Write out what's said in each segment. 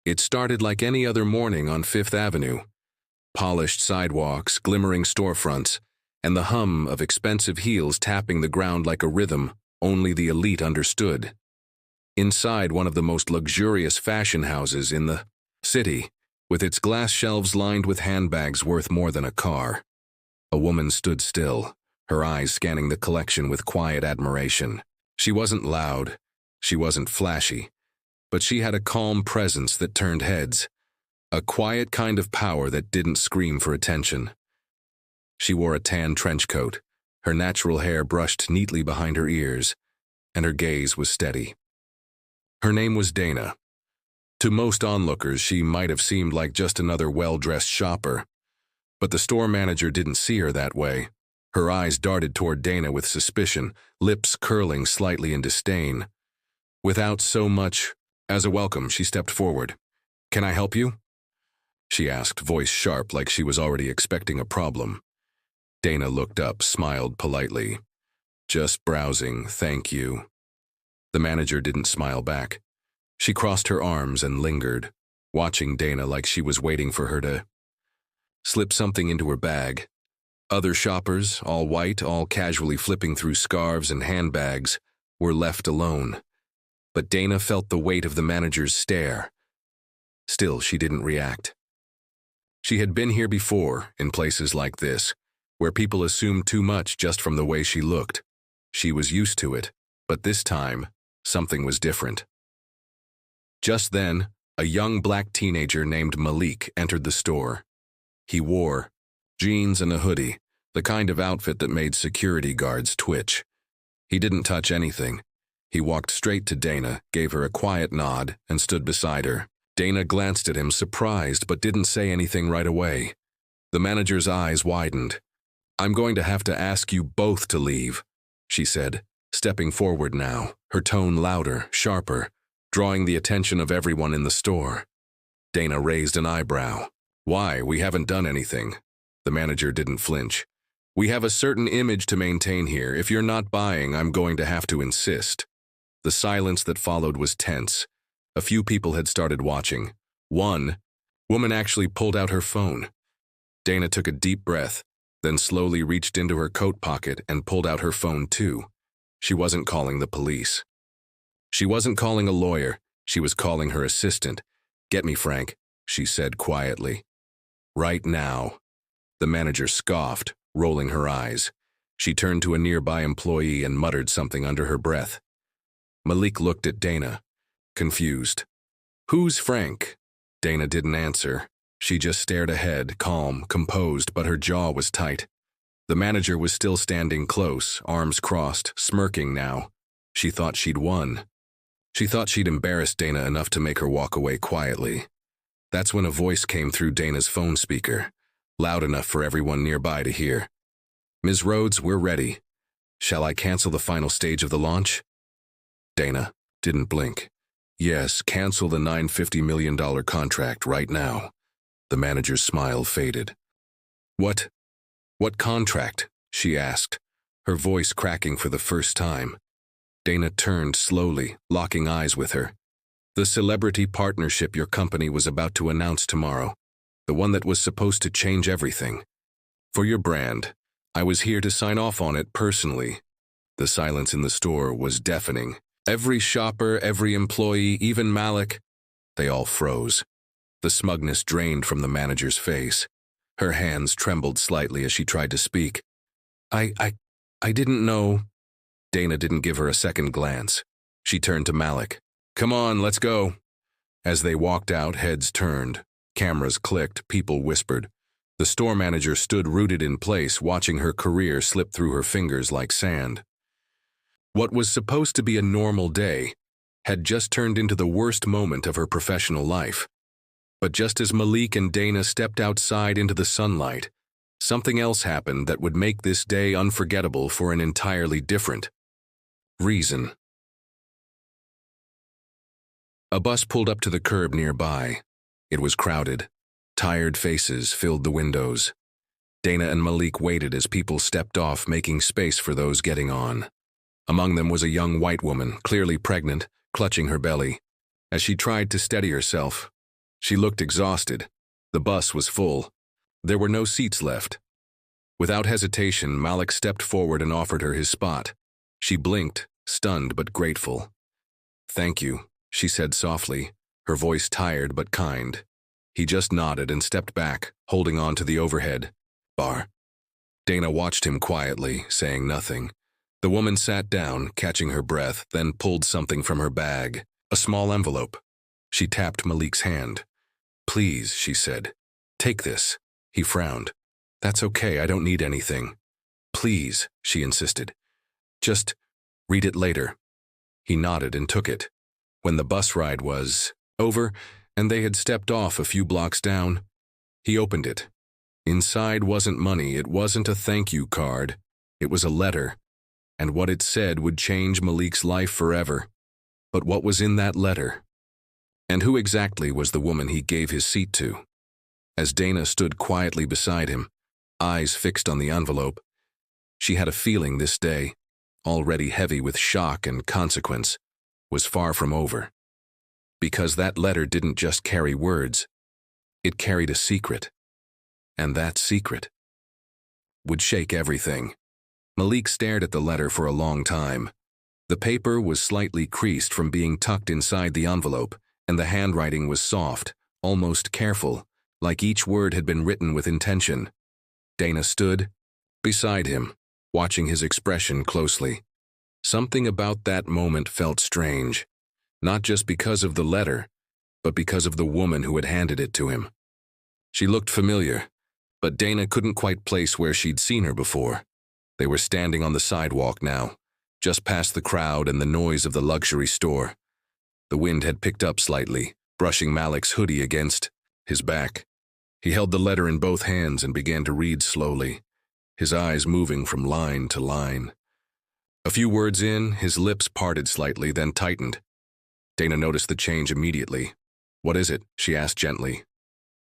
It started like any other morning on Fifth Avenue. Polished sidewalks, glimmering storefronts, and the hum of expensive heels tapping the ground like a rhythm only the elite understood. Inside one of the most luxurious fashion houses in the city, with its glass shelves lined with handbags worth more than a car, a woman stood still, her eyes scanning the collection with quiet admiration. She wasn't loud, she wasn't flashy, but she had a calm presence that turned heads, a quiet kind of power that didn't scream for attention. She wore a tan trench coat, her natural hair brushed neatly behind her ears, and her gaze was steady. Her name was Dana. To most onlookers, she might have seemed like just another well-dressed shopper, but the store manager didn't see her that way. Her eyes darted toward Dana with suspicion, lips curling slightly in disdain. Without so much as a welcome, she stepped forward. "Can I help you?" she asked, voice sharp like she was already expecting a problem. Dana looked up, smiled politely. "Just browsing, thank you." The manager didn't smile back. She crossed her arms and lingered, watching Dana like she was waiting for her to slip something into her bag. Other shoppers, all white, all casually flipping through scarves and handbags, were left alone. But Dana felt the weight of the manager's stare. Still, she didn't react. She had been here before, in places like this, where people assumed too much just from the way she looked. She was used to it, but this time, something was different. Just then, a young black teenager named Malik entered the store. He wore jeans and a hoodie, the kind of outfit that made security guards twitch. He didn't touch anything. He walked straight to Dana, gave her a quiet nod, and stood beside her. Dana glanced at him, surprised, but didn't say anything right away. The manager's eyes widened. "I'm going to have to ask you both to leave," she said, stepping forward now, her tone louder, sharper, drawing the attention of everyone in the store. Dana raised an eyebrow. "Why? We haven't done anything." The manager didn't flinch. "We have a certain image to maintain here. If you're not buying, I'm going to have to insist." The silence that followed was tense. A few people had started watching. One woman actually pulled out her phone. Dana took a deep breath, then slowly reached into her coat pocket and pulled out her phone too. She wasn't calling the police. She wasn't calling a lawyer. She was calling her assistant. "Get me Frank," she said quietly. "Right now." The manager scoffed, rolling her eyes. She turned to a nearby employee and muttered something under her breath. Malik looked at Dana, confused. "Who's Frank?" Dana didn't answer. She just stared ahead, calm, composed, but her jaw was tight. The manager was still standing close, arms crossed, smirking now. She thought she'd won. She thought she'd embarrassed Dana enough to make her walk away quietly. That's when a voice came through Dana's phone speaker, loud enough for everyone nearby to hear. "Ms. Rhodes, we're ready. Shall I cancel the final stage of the launch?" Dana didn't blink. "Yes, cancel the $950 million contract right now." The manager's smile faded. What contract?" she asked, her voice cracking for the first time. Dana turned slowly, locking eyes with her. "The celebrity partnership your company was about to announce tomorrow. The one that was supposed to change everything. For your brand. I was here to sign off on it personally." The silence in the store was deafening. Every shopper, every employee, even Malik, they all froze. The smugness drained from the manager's face. Her hands trembled slightly as she tried to speak. I didn't know." Dana didn't give her a second glance. She turned to Malik. "Come on, let's go." As they walked out, heads turned. Cameras clicked, people whispered. The store manager stood rooted in place, watching her career slip through her fingers like sand. What was supposed to be a normal day had just turned into the worst moment of her professional life. But just as Malik and Dana stepped outside into the sunlight, something else happened that would make this day unforgettable for an entirely different reason. A bus pulled up to the curb nearby. It was crowded. Tired faces filled the windows. Dana and Malik waited as people stepped off, making space for those getting on. Among them was a young white woman, clearly pregnant, clutching her belly. As she tried to steady herself, She looked exhausted. The bus was full. There were no seats left. Without hesitation, Malik stepped forward and offered her his spot. She blinked, stunned but grateful. "Thank you," she said softly, her voice tired but kind. He just nodded and stepped back, holding on to the overhead bar. Dana watched him quietly, saying nothing. The woman sat down, catching her breath, then pulled something from her bag, a small envelope. She tapped Malik's hand. "Please," she said. "Take this." He frowned. "That's okay, I don't need anything." "Please," she insisted. "Just read it later." He nodded and took it. When the bus ride was over, and they had stepped off a few blocks down, he opened it. Inside wasn't money, it wasn't a thank you card. It was a letter, and what it said would change Malik's life forever. But what was in that letter? And who exactly was the woman he gave his seat to? As Dana stood quietly beside him, eyes fixed on the envelope, she had a feeling this day, already heavy with shock and consequence, was far from over. Because that letter didn't just carry words, it carried a secret. And that secret would shake everything. Malik stared at the letter for a long time. The paper was slightly creased from being tucked inside the envelope, and the handwriting was soft, almost careful, like each word had been written with intention. Dana stood beside him, watching his expression closely. Something about that moment felt strange, not just because of the letter, but because of the woman who had handed it to him. She looked familiar, but Dana couldn't quite place where she'd seen her before. They were standing on the sidewalk now, just past the crowd and the noise of the luxury store. The wind had picked up slightly, brushing Malik's hoodie against his back. He held the letter in both hands and began to read slowly, his eyes moving from line to line. A few words in, his lips parted slightly, then tightened. Dana noticed the change immediately. "What is it?" she asked gently.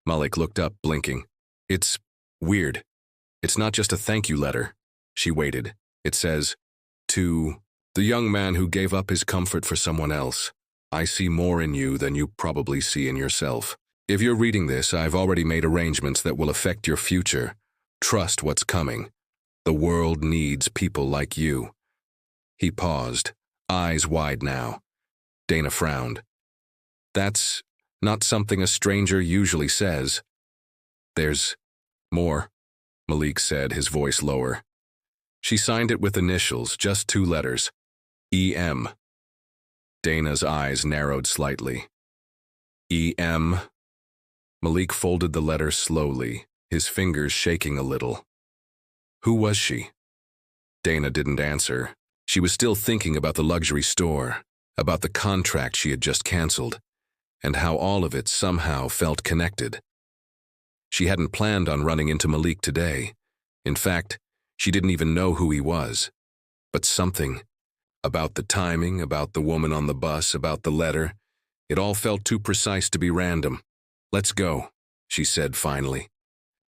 Malik looked up, blinking. "It's weird. It's not just a thank you letter." She waited. "It says, 'To the young man who gave up his comfort for someone else, I see more in you than you probably see in yourself. If you're reading this, I've already made arrangements that will affect your future. Trust what's coming. The world needs people like you.'" He paused, eyes wide now. Dana frowned. "That's not something a stranger usually says." "There's more," Malik said, his voice lower. She signed it with initials, just 2 letters. E.M. Dana's eyes narrowed slightly. E.M. Malik folded the letter slowly, his fingers shaking a little. Who was she? Dana didn't answer. She was still thinking about the luxury store, about the contract she had just canceled, and how all of it somehow felt connected. She hadn't planned on running into Malik today. In fact, she didn't even know who he was. But something, about the timing, about the woman on the bus, about the letter, it all felt too precise to be random. "Let's go," she said finally.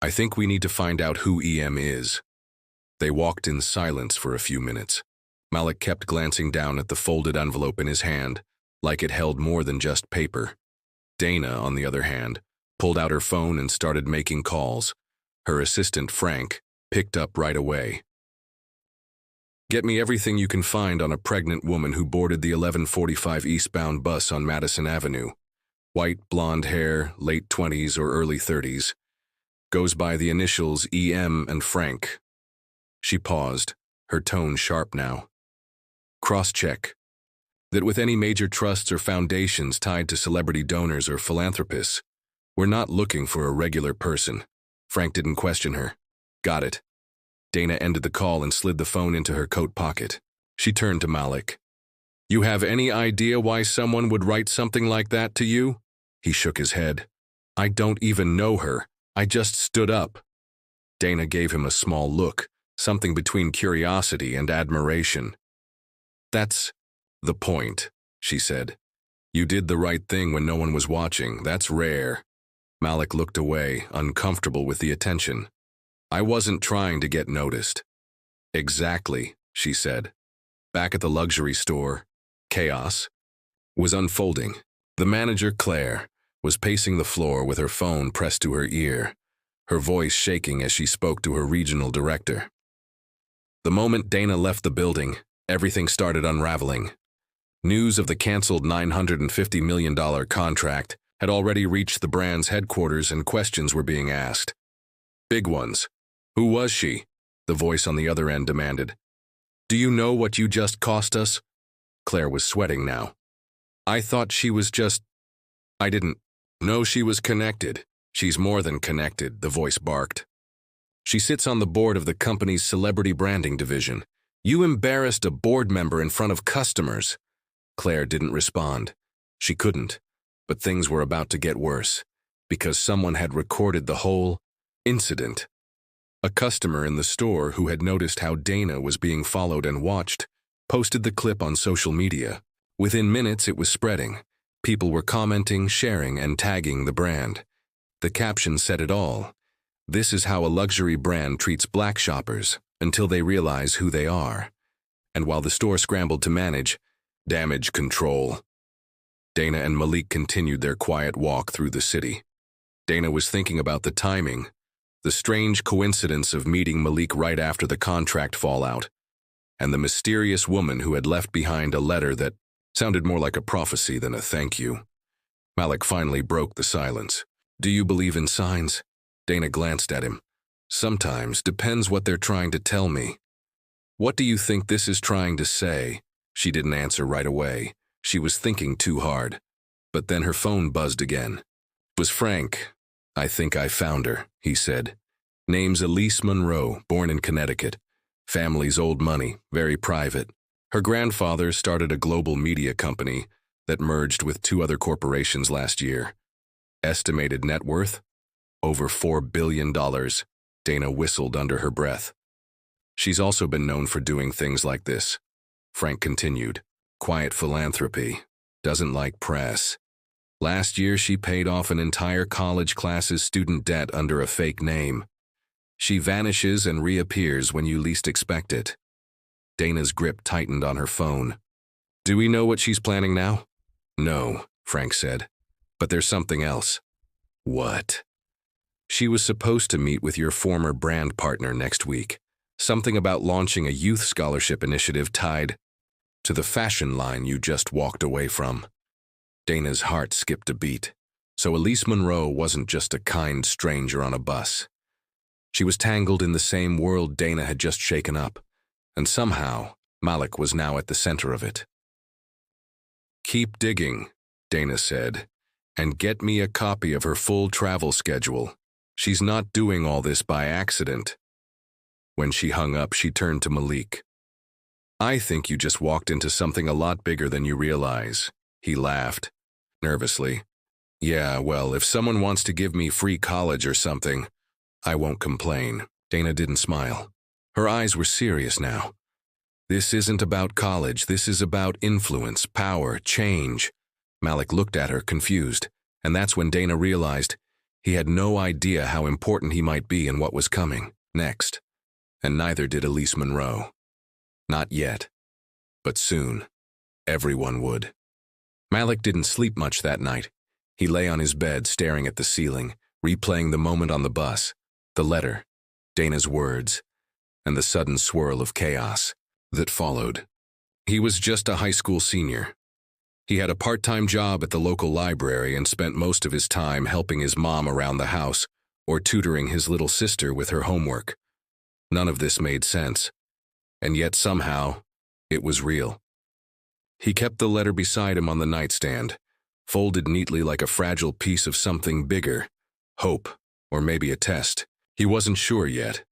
"I think we need to find out who EM is." They walked in silence for a few minutes. Malik kept glancing down at the folded envelope in his hand, like it held more than just paper. Dana, on the other hand, pulled out her phone and started making calls. Her assistant, Frank, picked up right away. "Get me everything you can find on a pregnant woman who boarded the 11:45 eastbound bus on Madison Avenue. White, blonde hair, late 20s or early 30s. Goes by the initials EM and Frank." She paused, her tone sharp now. "Cross-check. That with any major trusts or foundations tied to celebrity donors or philanthropists, we're not looking for a regular person." Frank didn't question her. "Got it." Dana ended the call and slid the phone into her coat pocket. She turned to Malik. "You have any idea why someone would write something like that to you?" He shook his head. "I don't even know her. I just stood up." Dana gave him a small look, something between curiosity and admiration. "That's the point," she said. "You did the right thing when no one was watching. That's rare." Malik looked away, uncomfortable with the attention. "I wasn't trying to get noticed." "Exactly," she said. Back at the luxury store, chaos was unfolding. The manager, Claire, was pacing the floor with her phone pressed to her ear, her voice shaking as she spoke to her regional director. The moment Dana left the building, everything started unraveling. News of the canceled $950 million contract had already reached the brand's headquarters and questions were being asked. Big ones. Who was she? The voice on the other end demanded. Do you know what you just cost us? Claire was sweating now. I thought she was just... I didn't know she was connected. She's more than connected, the voice barked. She sits on the board of the company's celebrity branding division. You embarrassed a board member in front of customers. Claire didn't respond. She couldn't. But things were about to get worse, because someone had recorded the whole incident. A customer in the store who had noticed how Dana was being followed and watched posted the clip on social media. Within minutes, it was spreading. People were commenting, sharing, and tagging the brand. The caption said it all. This is how a luxury brand treats black shoppers until they realize who they are. And while the store scrambled to manage damage control, Dana and Malik continued their quiet walk through the city. Dana was thinking about the timing, the strange coincidence of meeting Malik right after the contract fallout, and the mysterious woman who had left behind a letter that sounded more like a prophecy than a thank you. Malik finally broke the silence. Do you believe in signs? Dana glanced at him. Sometimes, depends what they're trying to tell me. What do you think this is trying to say? She didn't answer right away. She was thinking too hard. But then her phone buzzed again. It was Frank. I think I found her, he said. Name's Elise Monroe, born in Connecticut. Family's old money, very private. Her grandfather started a global media company that merged with 2 other corporations last year. Estimated net worth? Over $4 billion. Dana whistled under her breath. She's also been known for doing things like this. Frank continued. Quiet philanthropy. Doesn't like press. Last year, she paid off an entire college class's student debt under a fake name. She vanishes and reappears when you least expect it. Dana's grip tightened on her phone. Do we know what she's planning now? No, Frank said. But there's something else. What? She was supposed to meet with your former brand partner next week. Something about launching a youth scholarship initiative tied to the fashion line you just walked away from. Dana's heart skipped a beat. So Elise Monroe wasn't just a kind stranger on a bus. She was tangled in the same world Dana had just shaken up, and somehow Malik was now at the center of it. Keep digging, Dana said, and get me a copy of her full travel schedule. She's not doing all this by accident. When she hung up, she turned to Malik. I think you just walked into something a lot bigger than you realize. He laughed, nervously. Yeah, well, if someone wants to give me free college or something, I won't complain. Dana didn't smile. Her eyes were serious now. This isn't about college. This is about influence, power, change. Malik looked at her, confused, and that's when Dana realized he had no idea how important he might be and what was coming next. And neither did Elise Monroe. Not yet. But soon, everyone would. Malik didn't sleep much that night. He lay on his bed staring at the ceiling, replaying the moment on the bus, the letter, Dana's words, and the sudden swirl of chaos that followed. He was just a high school senior. He had a part-time job at the local library and spent most of his time helping his mom around the house or tutoring his little sister with her homework. None of this made sense, and yet somehow it was real. He kept the letter beside him on the nightstand, folded neatly like a fragile piece of something bigger, hope, or maybe a test. He wasn't sure yet.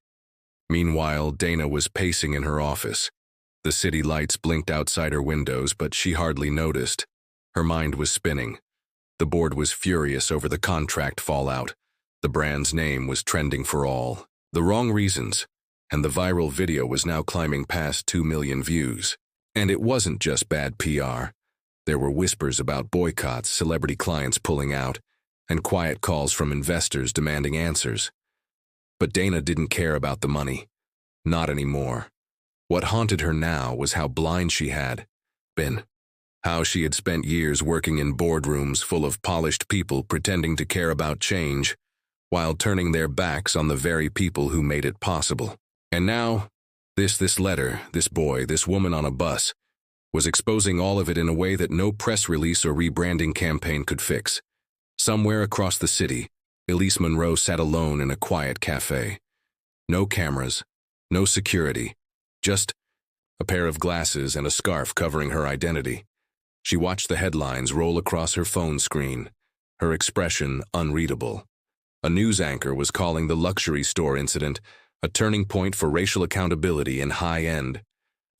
Meanwhile, Dana was pacing in her office. The city lights blinked outside her windows, but she hardly noticed. Her mind was spinning. The board was furious over the contract fallout. The brand's name was trending for all the wrong reasons, and the viral video was now climbing past 2 million views. And it wasn't just bad PR. There were whispers about boycotts, celebrity clients pulling out, and quiet calls from investors demanding answers. But Dana didn't care about the money. Not anymore. What haunted her now was how blind she had been. How she had spent years working in boardrooms full of polished people pretending to care about change, while turning their backs on the very people who made it possible. And now, this letter, this boy, this woman on a bus, was exposing all of it in a way that no press release or rebranding campaign could fix. Somewhere across the city, Elise Monroe sat alone in a quiet cafe. No cameras, no security, just a pair of glasses and a scarf covering her identity. She watched the headlines roll across her phone screen, her expression unreadable. A news anchor was calling the luxury store incident a turning point for racial accountability in high-end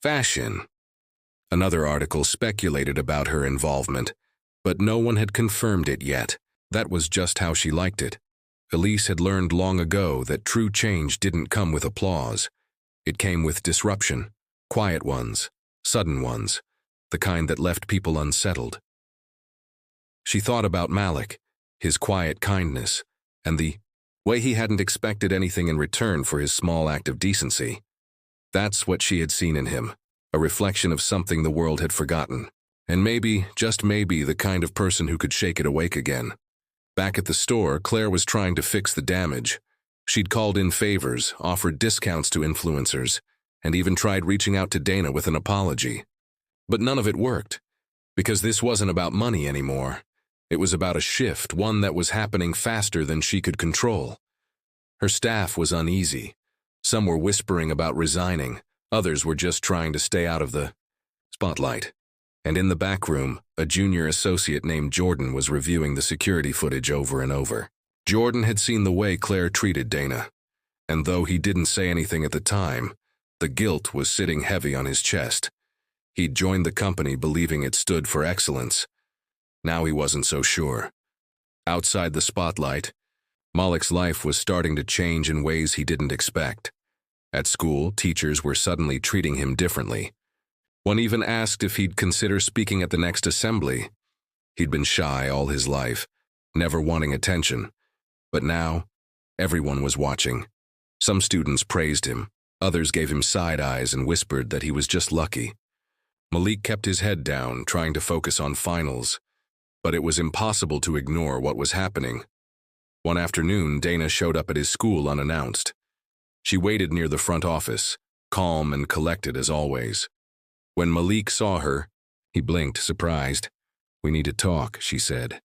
fashion. Another article speculated about her involvement, but no one had confirmed it yet. That was just how she liked it. Elise had learned long ago that true change didn't come with applause. It came with disruption, quiet ones, sudden ones, the kind that left people unsettled. She thought about Malik, his quiet kindness, and the way he hadn't expected anything in return for his small act of decency. That's what she had seen in him, a reflection of something the world had forgotten, and maybe, just maybe, the kind of person who could shake it awake again. Back at the store, Claire was trying to fix the damage. She'd called in favors, offered discounts to influencers, and even tried reaching out to Dana with an apology. But none of it worked, because this wasn't about money anymore. It was about a shift, one that was happening faster than she could control. Her staff was uneasy. Some were whispering about resigning, others were just trying to stay out of the spotlight. And in the back room, a junior associate named Jordan was reviewing the security footage over and over. Jordan had seen the way Claire treated Dana, and though he didn't say anything at the time, the guilt was sitting heavy on his chest. He'd joined the company believing it stood for excellence. Now he wasn't so sure. Outside the spotlight, Malik's life was starting to change in ways he didn't expect. At school, teachers were suddenly treating him differently. One even asked if he'd consider speaking at the next assembly. He'd been shy all his life, never wanting attention. But now, everyone was watching. Some students praised him, others gave him side eyes and whispered that he was just lucky. Malik kept his head down, trying to focus on finals, but it was impossible to ignore what was happening. One afternoon, Dana showed up at his school unannounced. She waited near the front office, calm and collected as always. When Malik saw her, he blinked, surprised. "We need to talk," she said.